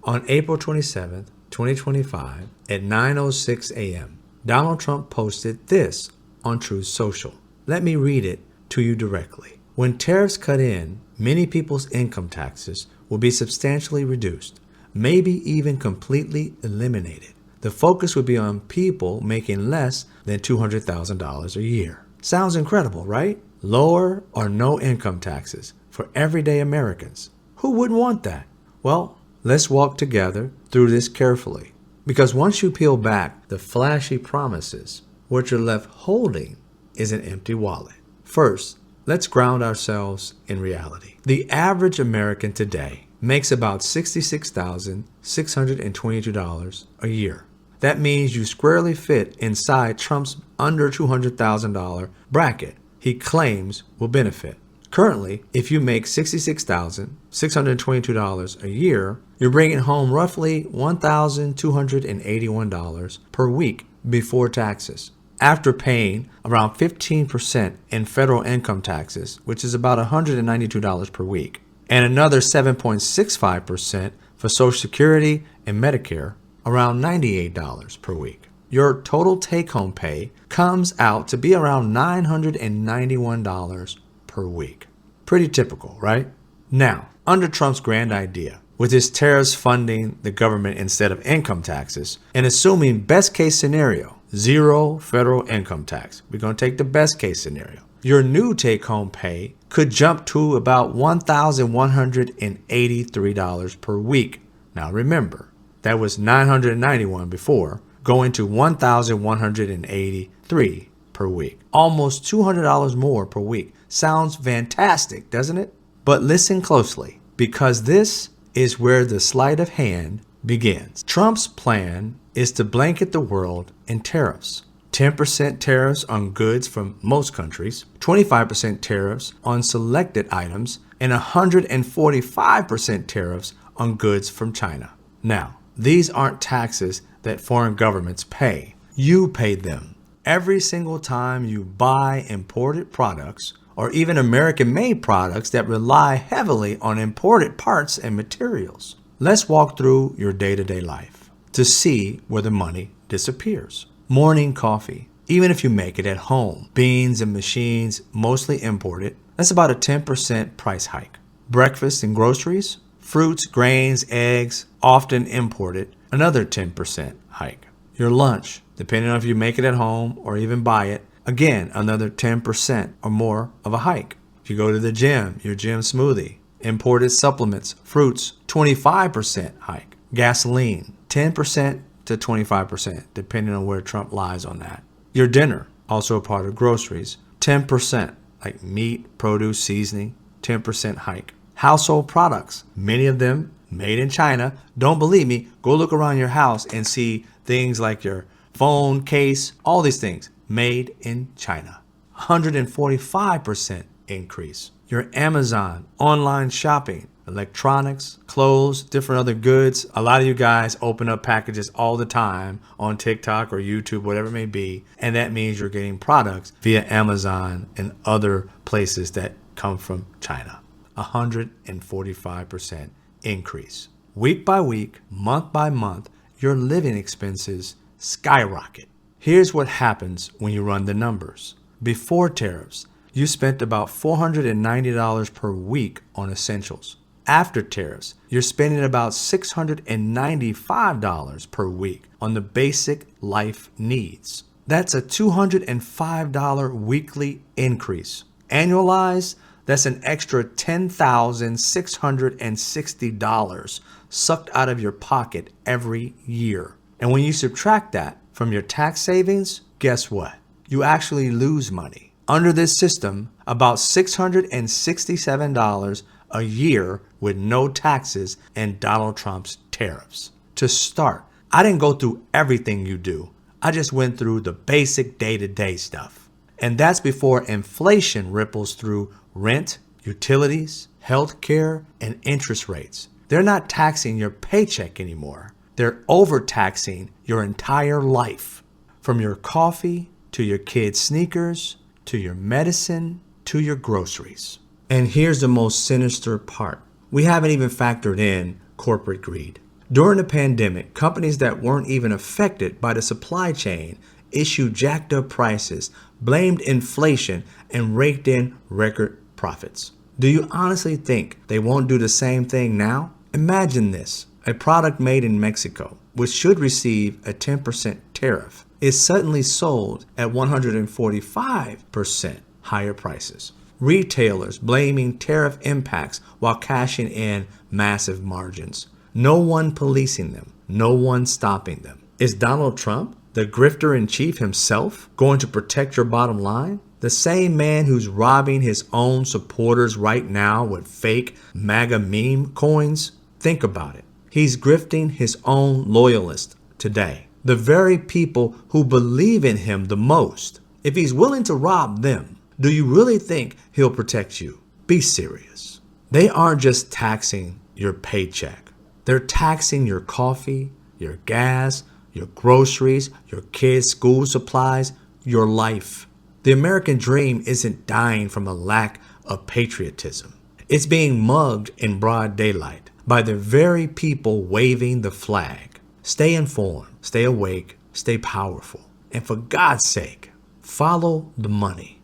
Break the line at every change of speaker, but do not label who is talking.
On April 27th, 2025, at 9:06 a.m., Donald Trump posted this on Truth Social. Let me read it to you directly. When tariffs cut in, many people's income taxes will be substantially reduced, maybe even completely eliminated. The focus would be on people making less than $200,000 a year. Sounds incredible, right? Lower or no income taxes for everyday Americans. Who wouldn't want that? Well, let's walk together through this carefully. Because once you peel back the flashy promises, what you're left holding is an empty wallet. First, let's ground ourselves in reality. The average American today makes about $66,622 a year. That means you squarely fit inside Trump's under $200,000 bracket he claims will benefit. Currently, if you make $66,622 a year, you're bringing home roughly $1,281 per week before taxes. After paying around 15% in federal income taxes, which is about $192 per week, and another 7.65% for Social Security and Medicare, around $98 per week. Your total take-home pay comes out to be around $991 per week. Pretty typical, right? Now, under Trump's grand idea, with his tariffs funding the government instead of income taxes, and assuming best case scenario, zero federal income tax. We're going to take the best case scenario. Your new take-home pay could jump to about $1,183 per week. Now remember, that was $991 before, going to $1,183 per week. Almost $200 more per week. Sounds fantastic, doesn't it? But listen closely, because this is where the sleight of hand begins. Trump's plan is to blanket the world in tariffs. 10% tariffs on goods from most countries, 25% tariffs on selected items, and 145% tariffs on goods from China. Now, these aren't taxes that foreign governments pay. You pay them. Every single time you buy imported products, or even American-made products that rely heavily on imported parts and materials. Let's walk through your day-to-day life to see where the money disappears. Morning coffee, even if you make it at home, beans and machines, mostly imported, that's about a 10% price hike. Breakfast and groceries, fruits, grains, eggs, often imported, another 10% hike. Your lunch, depending on if you make it at home or even buy it, again, another 10% or more of a hike. If you go to the gym, your gym smoothie, imported supplements, fruits, 25% hike. Gasoline, 10% to 25%, depending on where Trump lies on that. Your dinner, also a part of groceries, 10%, like meat, produce, seasoning, 10% hike. Household products, many of them made in China. Don't believe me? Go look around your house and see things like your phone case, all these things made in China. 145% increase. Your Amazon, online shopping, electronics, clothes, different other goods. A lot of you guys open up packages all the time on TikTok or YouTube, whatever it may be. And that means you're getting products via Amazon and other places that come from China. 145% increase. Week by week, month by month, your living expenses skyrocket. Here's what happens when you run the numbers. Before tariffs, you spent about $490 per week on essentials. After tariffs, you're spending about $695 per week on the basic life needs. That's a $205 weekly increase. Annualized, that's an extra $10,660 sucked out of your pocket every year. And when you subtract that from your tax savings, guess what? You actually lose money. Under this system, about $667 a year with no taxes and Donald Trump's tariffs. To start, I didn't go through everything you do. I just went through the basic day-to-day stuff. And that's before inflation ripples through rent, utilities, healthcare, and interest rates. They're not taxing your paycheck anymore. They're overtaxing your entire life. From your coffee, to your kids' sneakers, to your medicine, to your groceries. And here's the most sinister part. We haven't even factored in corporate greed. During the pandemic, companies that weren't even affected by the supply chain issued jacked up prices, blamed inflation, and raked in record profits. Do you honestly think they won't do the same thing now? Imagine this. A product made in Mexico, which should receive a 10% tariff, is suddenly sold at 145% higher prices. Retailers blaming tariff impacts while cashing in massive margins. No one policing them, no one stopping them. Is Donald Trump, the grifter in chief himself, going to protect your bottom line? The same man who's robbing his own supporters right now with fake MAGA meme coins? Think about it. He's grifting his own loyalists today. The very people who believe in him the most. If he's willing to rob them, do you really think he'll protect you? Be serious. They aren't just taxing your paycheck. They're taxing your coffee, your gas, your groceries, your kids' school supplies, your life. The American dream isn't dying from a lack of patriotism. It's being mugged in broad daylight by the very people waving the flag. Stay informed, stay awake, stay powerful. And for God's sake, follow the money.